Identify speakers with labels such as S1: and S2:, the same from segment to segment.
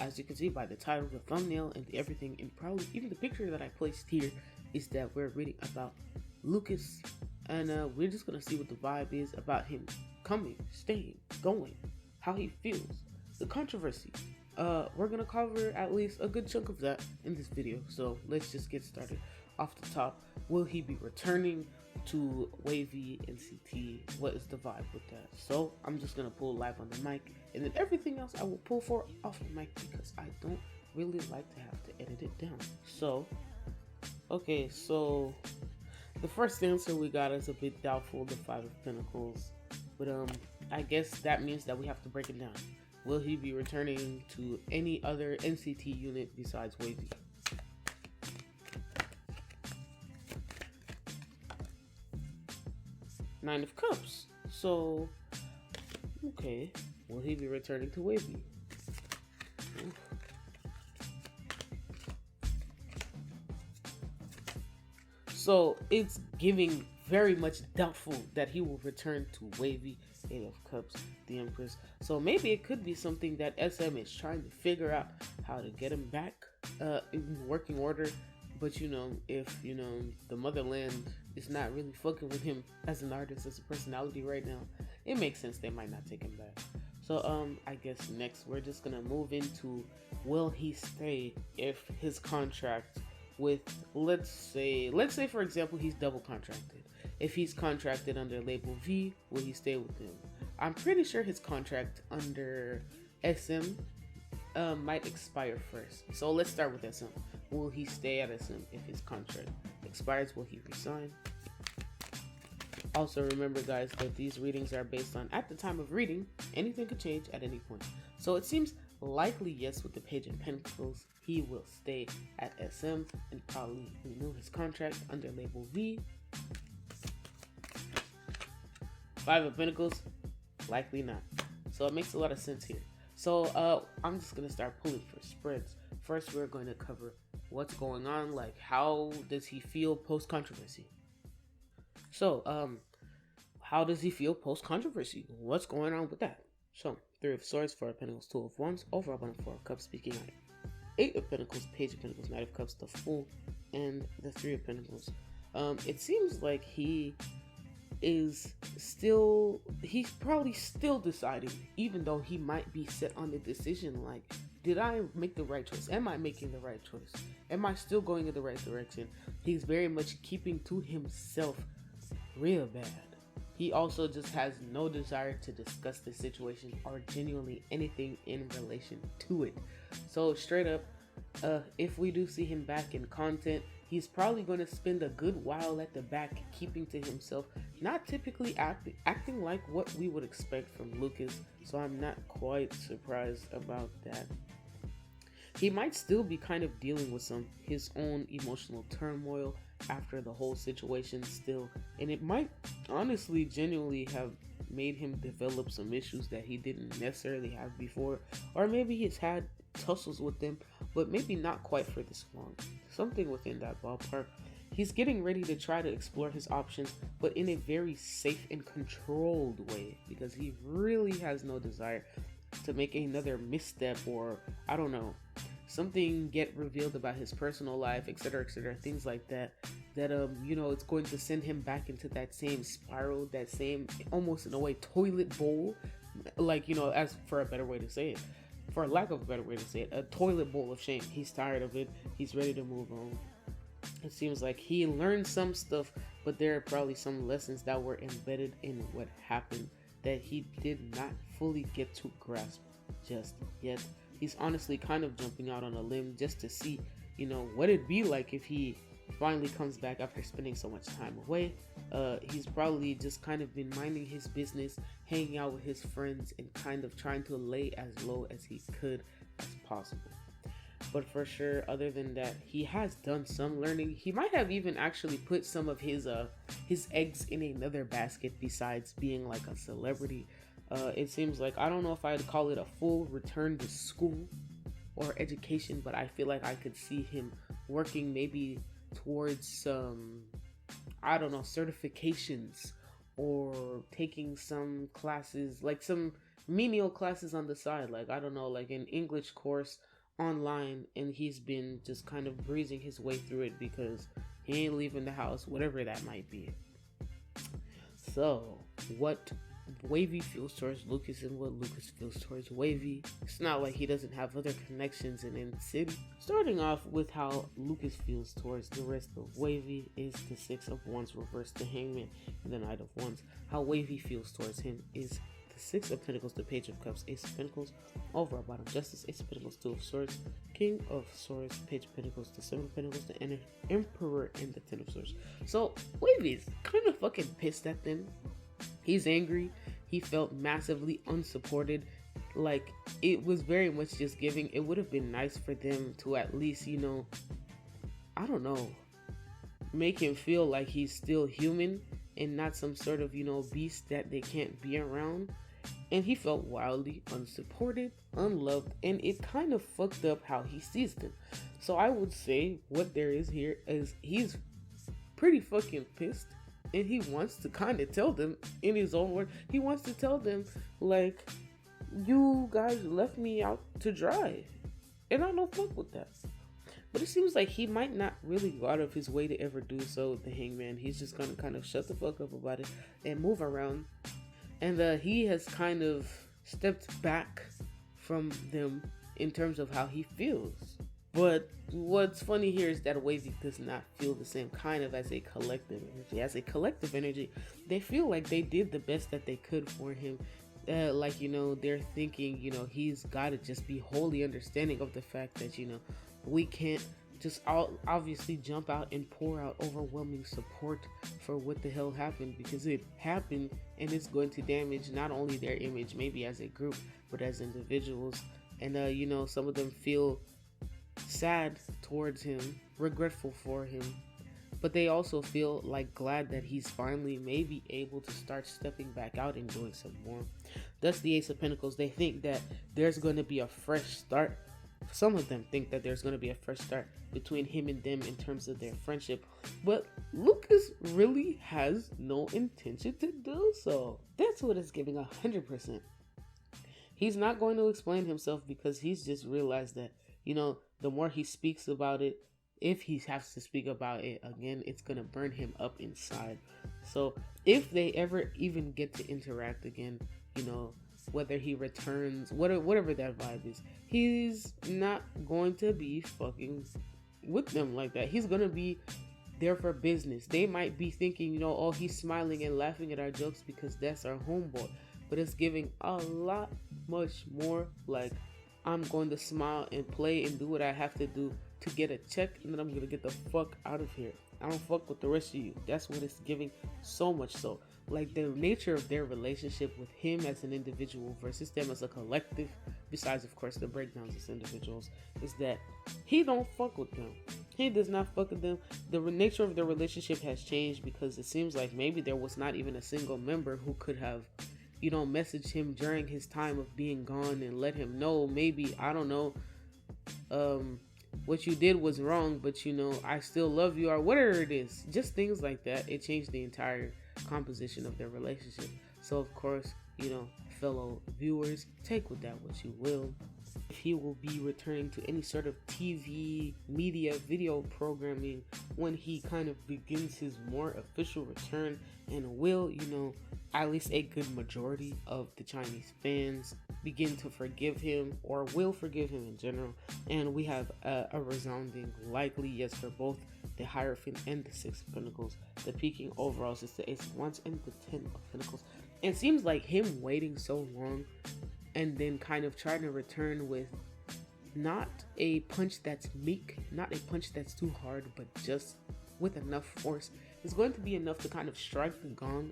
S1: as you can see by the title, the thumbnail, and everything, and probably even the picture that I placed here, is that we're reading about Lucas, and we're just gonna see what the vibe is about him coming, staying, going, how he feels, the controversy. We're gonna cover at least a good chunk of that in this video, so let's just get started. Off the top, will he be returning to WayV NCT? What is the vibe with that? So I'm just gonna pull live on the mic, and then everything else I will pull for off the mic because I don't really like to have to edit it down. So, okay, so the first answer we got is a bit doubtful, the Five of Pentacles, but I guess that means that we have to break it down. Will he be returning to any other NCT unit besides WayV? Nine of Cups. So, okay, will he be returning to WayV? So it's giving very much doubtful that he will return to WayV. Eight of Cups, the Empress. So maybe it could be something that SM is trying to figure out how to get him back in working order. But if the motherland is not really fucking with him as an artist, as a personality right now, it makes sense they might not take him back. So I guess next we're just gonna move into, will he stay if his contract with, let's say for example he's double contracted. If he's contracted under label V, will he stay with them? I'm pretty sure his contract under SM might expire first. So let's start with SM. Will he stay at SM if his contract expires? Will he resign? Also remember guys that these readings are based on at the time of reading. Anything could change at any point. So it seems likely yes with the Page of Pentacles. He will stay at SM and probably renew his contract under label V. Five of Pentacles, likely not. So it makes a lot of sense here. So I'm just gonna start pulling for spreads. First, we're going to cover what's going on, like how does he feel post controversy. So how does he feel post controversy? What's going on with that? So Three of Swords, Four of Pentacles, Two of Wands, overall on Four of Cups, speaking on Eight of Pentacles, Page of Pentacles, Knight of Cups, the Fool, and the Three of Pentacles. It seems like he's probably still deciding, even though he might be set on the decision like, did I make the right choice? Am I making the right choice? Am I still going in the right direction? He's very much keeping to himself real bad. He also just has no desire to discuss the situation or genuinely anything in relation to it. So straight up, if we do see him back in content, he's probably going to spend a good while at the back keeping to himself, not typically acting like what we would expect from Lucas, so I'm not quite surprised about that. He might still be kind of dealing with his own emotional turmoil after the whole situation still, and it might honestly genuinely have made him develop some issues that he didn't necessarily have before, or maybe he's had tussles with them, but maybe not quite for this long. Something within that ballpark. He's getting ready to try to explore his options, but in a very safe and controlled way, because he really has no desire to make another misstep, or I don't know, something get revealed about his personal life, etc., things like that, it's going to send him back into that same spiral, that same, almost in a way, toilet bowl, like, as for a better way to say it, for lack of a better way to say it, a toilet bowl of shame. He's tired of it. He's ready to move on. It seems like he learned some stuff, but there are probably some lessons that were embedded in what happened that he did not fully get to grasp just yet. He's honestly kind of jumping out on a limb just to see, what it'd be like if he finally comes back after spending so much time away. He's probably just kind of been minding his business, hanging out with his friends, and kind of trying to lay as low as he could as possible. But for sure, other than that, he has done some learning. He might have even actually put some of his eggs in another basket besides being like a celebrity. It seems like, I don't know if I'd call it a full return to school or education, but I feel like I could see him working maybe towards some, I don't know, certifications, or taking some classes, like some menial classes on the side, like I don't know, like an English course online, and he's been just kind of breezing his way through it because he ain't leaving the house, whatever that might be. So, what WayV feels towards Lucas and what Lucas feels towards WayV. It's not like he doesn't have other connections in the city. Starting off with how Lucas feels towards the rest of WayV is the Six of Wands reversed to Hangman and the Knight of Wands. How WayV feels towards him is the Six of Pentacles, the Page of Cups, Ace of Pentacles, over our bottom Justice, Ace of Pentacles, Two of Swords, King of Swords, Page of Pentacles, the Seven of Pentacles, the Emperor, and the Ten of Swords. So WayV is kind of fucking pissed at them. He's angry. He felt massively unsupported. Like, it was very much just giving. It would have been nice for them to at least, you know, I don't know, make him feel like he's still human and not some sort of, you know, beast that they can't be around. And he felt wildly unsupported, unloved, and it kind of fucked up how he sees them. So I would say what there is here is he's pretty fucking pissed. And he wants to kind of tell them in his own word, he wants to tell them, like, you guys left me out to dry. And I don't fuck with that. But it seems like he might not really go out of his way to ever do so, the Hangman. He's just going to kind of shut the fuck up about it and move around. And he has kind of stepped back from them in terms of how he feels. But what's funny here is that WayV does not feel the same kind of as a collective energy. As a collective energy, they feel like they did the best that they could for him. Like, you know, they're thinking, you know, he's got to just be wholly understanding of the fact that, you know, we can't just obviously jump out and pour out overwhelming support for what the hell happened, because it happened and it's going to damage not only their image, maybe as a group, but as individuals. And, you know, some of them feel sad towards him, regretful for him, but they also feel like glad that he's finally maybe able to start stepping back out and doing some more. Thus the Ace of Pentacles, they think that there's going to be a fresh start. Some of them think that there's going to be a fresh start between him and them in terms of their friendship, but Lucas really has no intention to do so. That's what it's giving 100%. He's not going to explain himself because he's just realized that, you know, the more he speaks about it, if he has to speak about it again, it's going to burn him up inside. So if they ever even get to interact again, you know, whether he returns, whatever that vibe is, he's not going to be fucking with them like that. He's going to be there for business. They might be thinking, you know, oh, he's smiling and laughing at our jokes because that's our homeboy. But it's giving a lot much more like, I'm going to smile and play and do what I have to do to get a check, and then I'm going to get the fuck out of here. I don't fuck with the rest of you. That's what it's giving, so much so. Like, the nature of their relationship with him as an individual versus them as a collective, besides, of course, the breakdowns as individuals, is that he don't fuck with them. He does not fuck with them. The nature of their relationship has changed because it seems like maybe there was not even a single member who could have, you know, message him during his time of being gone and let him know, maybe, I don't know, what you did was wrong, but, you know, I still love you, or whatever it is. Just things like that. It changed the entire composition of their relationship. So, of course, you know, fellow viewers, take with that what you will. If he will be returning to any sort of TV, media, video programming when he kind of begins his more official return, and will, you know, at least a good majority of the Chinese fans begin to forgive him, or will forgive him in general. And we have a resounding likely yes for both the Hierophant and the Six of Pentacles. The peaking overalls is the Ace of Wands and the Ten of Pentacles. And it seems like him waiting so long and then kind of trying to return with not a punch that's meek, not a punch that's too hard, but just with enough force is going to be enough to kind of strike the gong.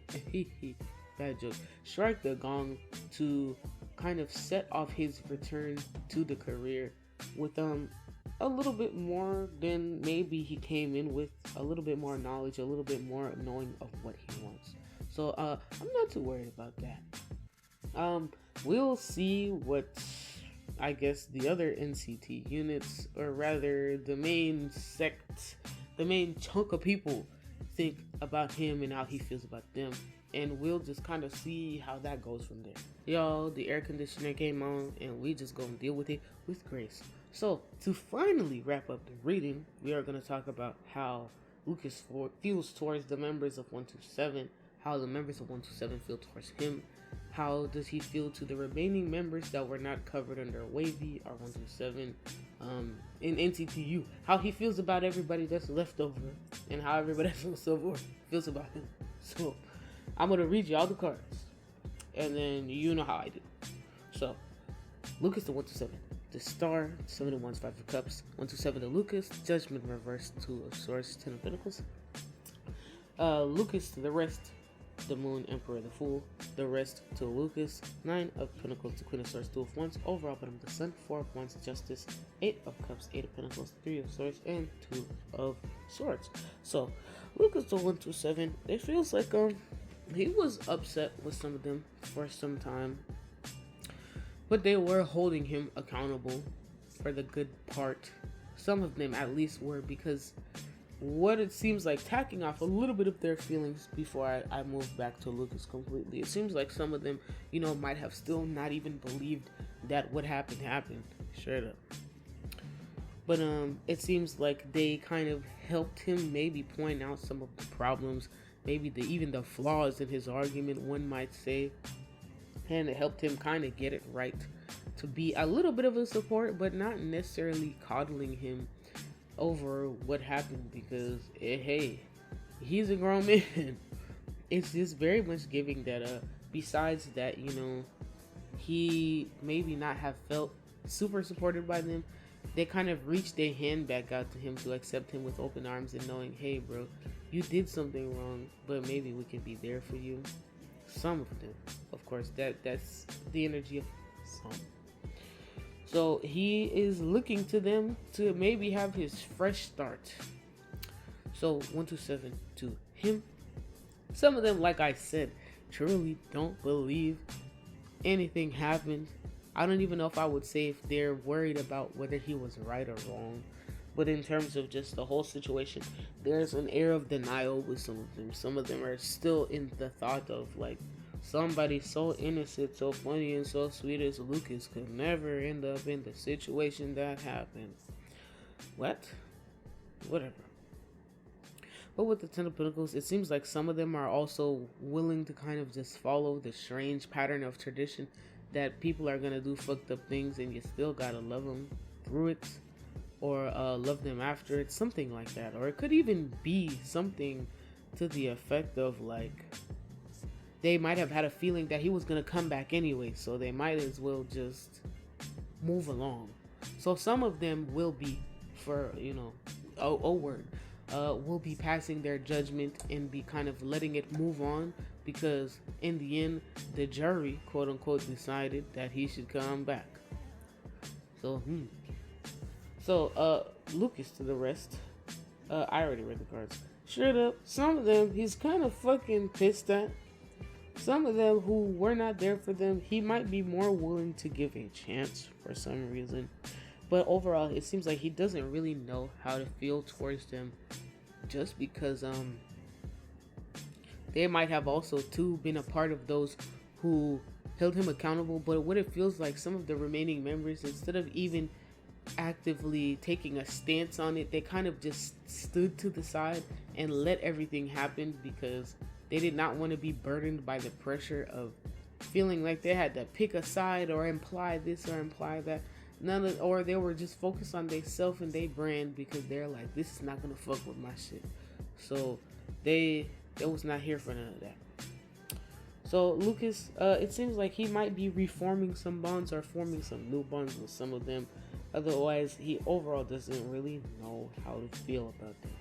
S1: Bad joke. Strike the gong to kind of set off his return to the career with a little bit more than maybe he came in with, a little bit more knowledge, a little bit more knowing of what he wants. So I'm not too worried about that. We'll see what, I guess, the other NCT units, or rather the main sect, the main chunk of people think about him and how he feels about them. And we'll just kind of see how that goes from there. Y'all, the air conditioner came on and we just gonna deal with it with grace. So, to finally wrap up the reading, we are gonna talk about how Lucas feels towards the members of 127, how the members of 127 feel towards him, how does he feel to the remaining members that were not covered under WayV or 127 in NCTU, how he feels about everybody that's left over, and how everybody else feels about him. So, I'm going to read you all the cards, and then you know how I do. So, Lucas to 127, the Star, 7 of Wands, 5 of Cups, 127 to Lucas, Judgment reversed, 2 of Swords, 10 of Pentacles. Lucas to the rest, the Moon, Emperor, the Fool, the rest to Lucas, 9 of Pentacles to Queen of Swords, 2 of Wands, overall bottom the Sun, 4 of Wands, Justice, 8 of Cups, 8 of Pentacles, 3 of Swords, and 2 of Swords. So, Lucas to 127, it feels like he was upset with some of them for some time, but they were holding him accountable for the good part. Some of them at least were, because what it seems like, tacking off a little bit of their feelings before I move back to Lucas completely, it seems like some of them, might have still not even believed that what happened, straight up. But it seems like they kind of helped him maybe point out some of the problems, maybe even the flaws in his argument, one might say, and it helped him kind of get it right, to be a little bit of a support, but not necessarily coddling him over what happened, because hey, he's a grown man. It's just very much giving that besides that, he maybe not have felt super supported by them, they kind of reached their hand back out to him to accept him with open arms and knowing, hey bro, you did something wrong, but maybe we can be there for you. Some of them, of course, that's the energy of some. So he is looking to them to maybe have his fresh start. So 127 to him. Some of them, like I said, truly don't believe anything happened. I don't even know if I would say if they're worried about whether he was right or wrong. But in terms of just the whole situation, there's an air of denial with some of them. Some of them are still in the thought of like, somebody so innocent, so funny, and so sweet as Lucas could never end up in the situation that happened. What? Whatever. But with the Ten of Pentacles, it seems like some of them are also willing to kind of just follow the strange pattern of tradition that people are going to do fucked up things and you still got to love them through it, or love them after it, something like that. Or it could even be something to the effect of like, they might have had a feeling that he was going to come back anyway, so they might as well just move along. So some of them will be, will be passing their judgment and be kind of letting it move on, because in the end, the jury, quote unquote, decided that he should come back. So, Lucas to the rest. I already read the cards. Straight up, some of them he's kind of fucking pissed at. Some of them who were not there for them, he might be more willing to give a chance for some reason. But overall, it seems like he doesn't really know how to feel towards them, just because they might have also too been a part of those who held him accountable. But what it feels like, some of the remaining members, instead of even actively taking a stance on it, they kind of just stood to the side and let everything happen, because they did not want to be burdened by the pressure of feeling like they had to pick a side or imply this or imply that. Or they were just focused on their self and their brand, because they're like, this is not gonna fuck with my shit. So they was not here for none of that. So Lucas, it seems like he might be reforming some bonds or forming some new bonds with some of them. Otherwise, he overall doesn't really know how to feel about them.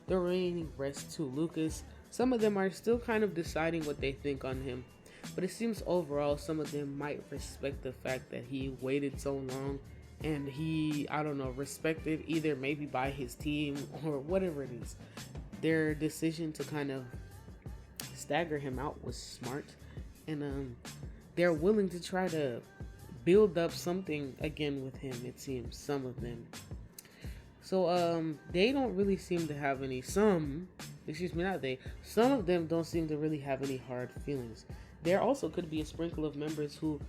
S1: The remaining rest to Lucas. Some of them are still kind of deciding what they think on him, but it seems overall some of them might respect the fact that he waited so long, and he, respected either maybe by his team or whatever it is. Their decision to kind of stagger him out was smart, and they're willing to try to build up something again with him, it seems, some of them. So they don't really seem to have any. Excuse me, not they. Some of them don't seem to really have any hard feelings. There also could be a sprinkle of members who,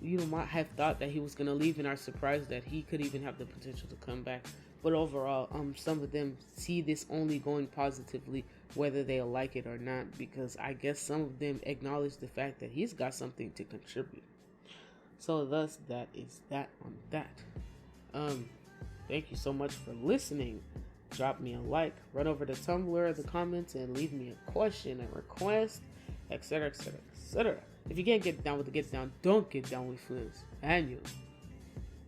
S1: might have thought that he was gonna leave and are surprised that he could even have the potential to come back. But overall, some of them see this only going positively, whether they like it or not, because I guess some of them acknowledge the fact that he's got something to contribute. So thus, that is that on that. Thank you so much for listening. Drop me a like, run over to Tumblr, the comments, and leave me a question, a request, etc., etc., etc. If you can't get down with the get down, don't get down with friends. And you.